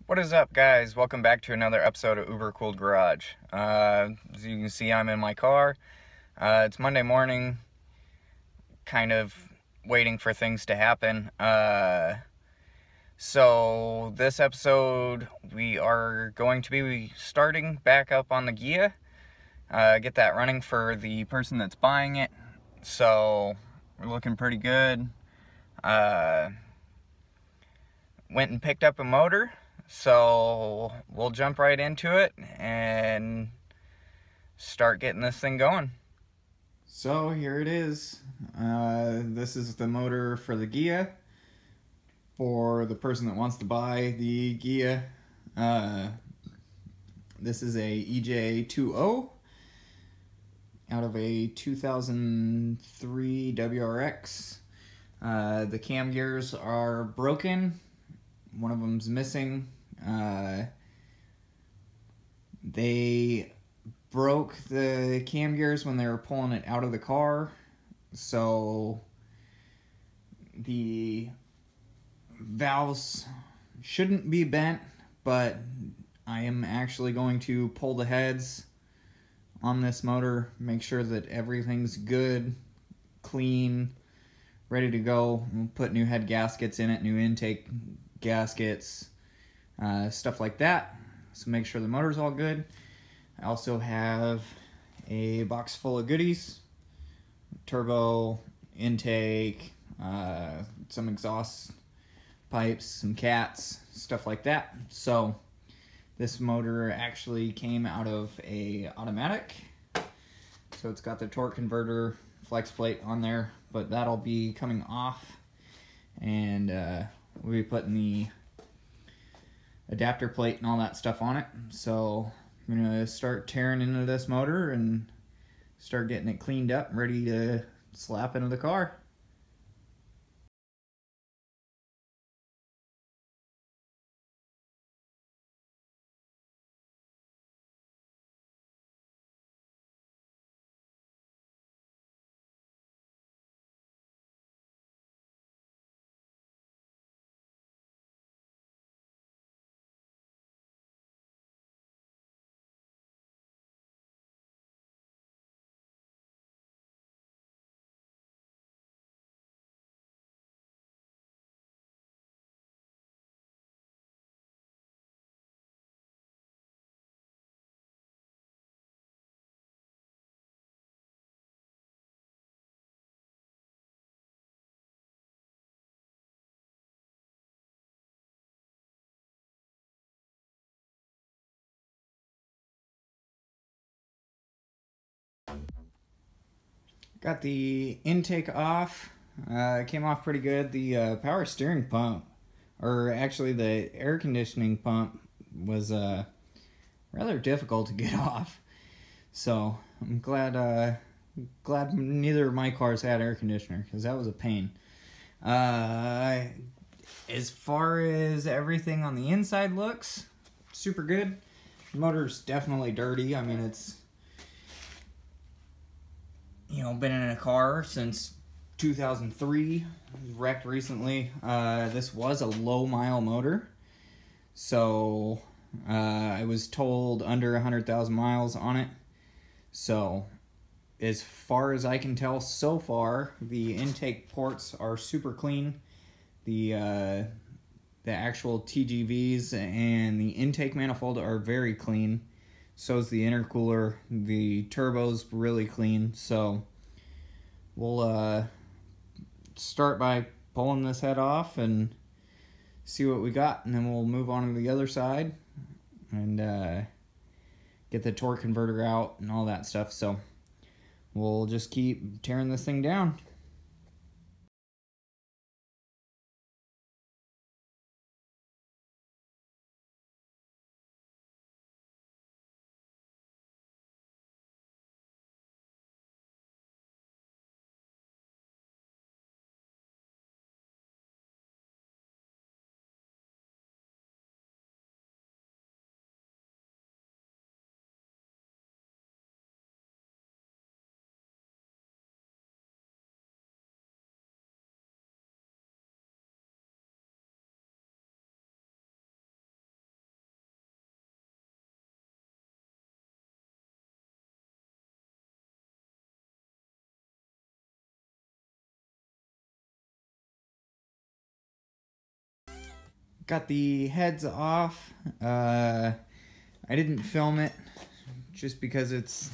What is up, guys? Welcome back to another episode of Uber Cooled Garage. As you can see, I'm in my car. It's Monday morning, kind of waiting for things to happen. So this episode, we are going to be starting back up on the ghia. Get that running for the person that's buying it. So we're looking pretty good. Went and picked up a motor. So we'll jump right into it and start getting this thing going. So here it is. This is the motor for the ghia. For the person that wants to buy the ghia, this is a EJ20 out of a 2003 WRX. The cam gears are broken. One of them's missing. They broke the cam gears when they were pulling it out of the car, so the valves shouldn't be bent, but I am actually going to pull the heads on this motor, make sure that everything's good, clean, ready to go. We'll put new head gaskets in it, new intake gaskets, stuff like that, so make sure the motor's all good. I also have a box full of goodies: turbo, intake, some exhaust pipes, some cats, stuff like that. So this motor actually came out of a automatic, so it's got the torque converter flex plate on there, but that'll be coming off, and we'll be putting the adapter plate and all that stuff on it. So I'm gonna start tearing into this motor and start getting it cleaned up, ready to slap into the car. Got the intake off. It came off pretty good. The power steering pump, or actually the air conditioning pump, was rather difficult to get off. So I'm glad neither of my cars had air conditioner, because that was a pain. As far as everything on the inside looks, super good. The motor's definitely dirty. I mean, it's, been in a car since 2003, wrecked recently. This was a low mile motor, so I was told under 100,000 miles on it. So as far as I can tell so far, the intake ports are super clean. The actual TGVs and the intake manifold are very clean. So is the intercooler. The turbo's really clean. So we'll start by pulling this head off and see what we got, and then we'll move on to the other side and get the torque converter out and all that stuff. So we'll just keep tearing this thing down. got the heads off. I didn't film it just because it's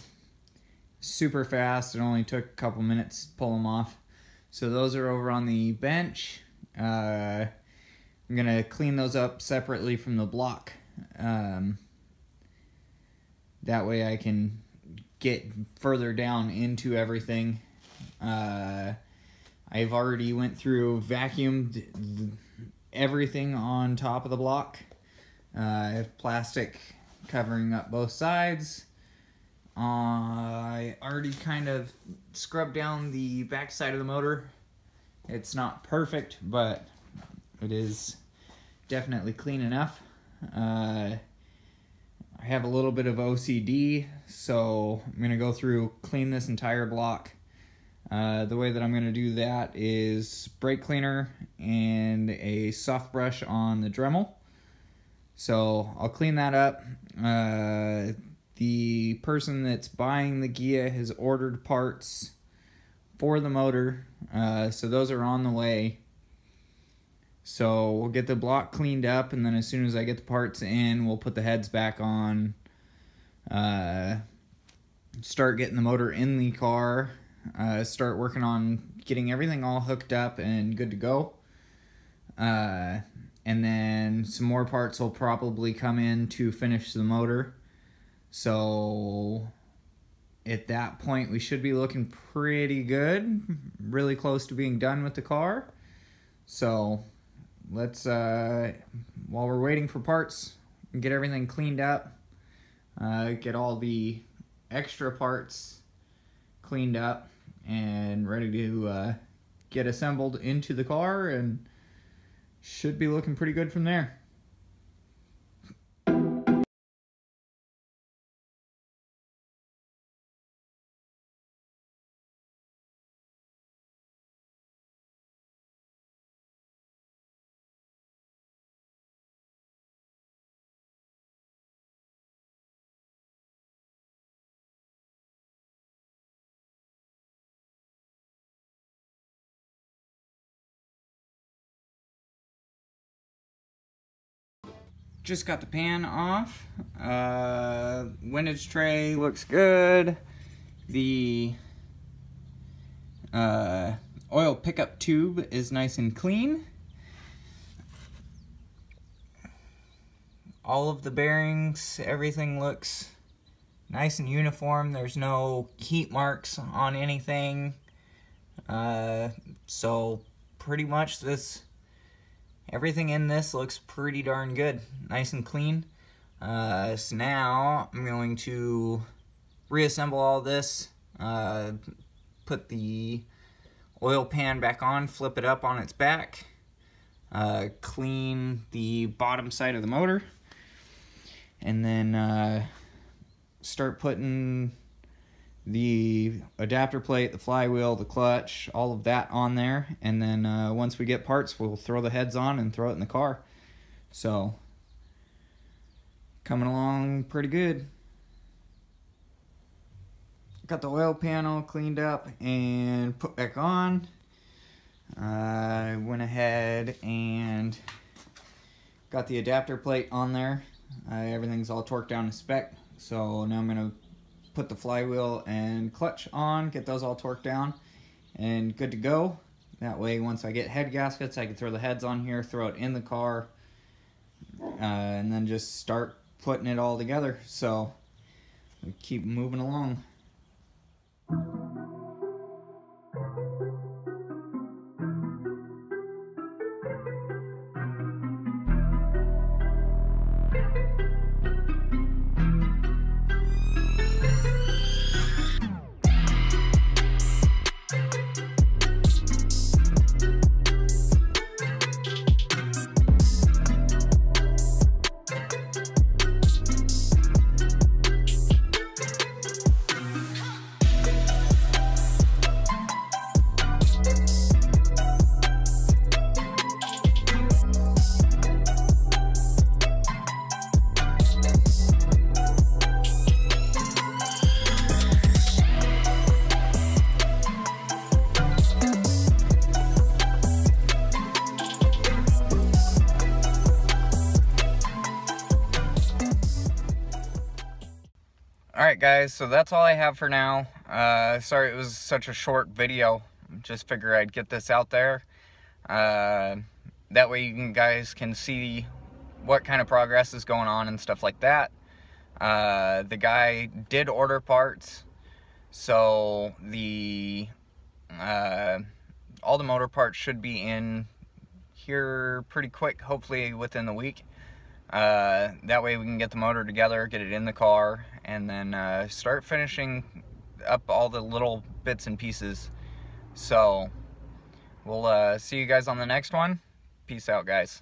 super fast. It only took a couple minutes to pull them off. So those are over on the bench. I'm gonna clean those up separately from the block. That way I can get further down into everything. I've already went through, vacuumed everything on top of the block. I have plastic covering up both sides. I already kind of scrubbed down the back side of the motor. It's not perfect, but it is definitely clean enough. I have a little bit of OCD, so I'm going to go through, clean this entire block. The way that I'm going to do that is brake cleaner and a soft brush on the Dremel. So I'll clean that up. The person that's buying the ghia has ordered parts for the motor, so those are on the way. So we'll get the block cleaned up, and then as soon as I get the parts in, we'll put the heads back on, start getting the motor in the car, start working on getting everything all hooked up and good to go. And then some more parts will probably come in to finish the motor. So at that point we should be looking pretty good, really close to being done with the car. So let's, while we're waiting for parts, get everything cleaned up, get all the extra parts cleaned up and ready to get assembled into the car, and should be looking pretty good from there. Just got the pan off. Windage tray looks good. The oil pickup tube is nice and clean. All of the bearings, everything looks nice and uniform. There's no heat marks on anything. So pretty much everything in this looks pretty darn good, nice and clean. So now I'm going to reassemble all this, put the oil pan back on, flip it up on its back, clean the bottom side of the motor, and then start putting the adapter plate, the flywheel, the clutch, all of that on there. And then once we get parts, we'll throw the heads on and throw it in the car. So coming along pretty good. Got the oil panel cleaned up and put back on. I went ahead and got the adapter plate on there. Everything's all torqued down to spec. So now I'm gonna put the flywheel and clutch on, get those all torqued down, and good to go. That way, once I get head gaskets, I can throw the heads on here, throw it in the car, and then just start putting it all together. So we keep moving along. Alright guys, so that's all I have for now. Sorry it was such a short video. Just figure I'd get this out there. That way you guys can see what kind of progress is going on and stuff like that. The guy did order parts, so all the motor parts should be in here pretty quick, hopefully within the week. That way we can get the motor together, get it in the car, and then start finishing up all the little bits and pieces. So we'll see you guys on the next one. Peace out, guys.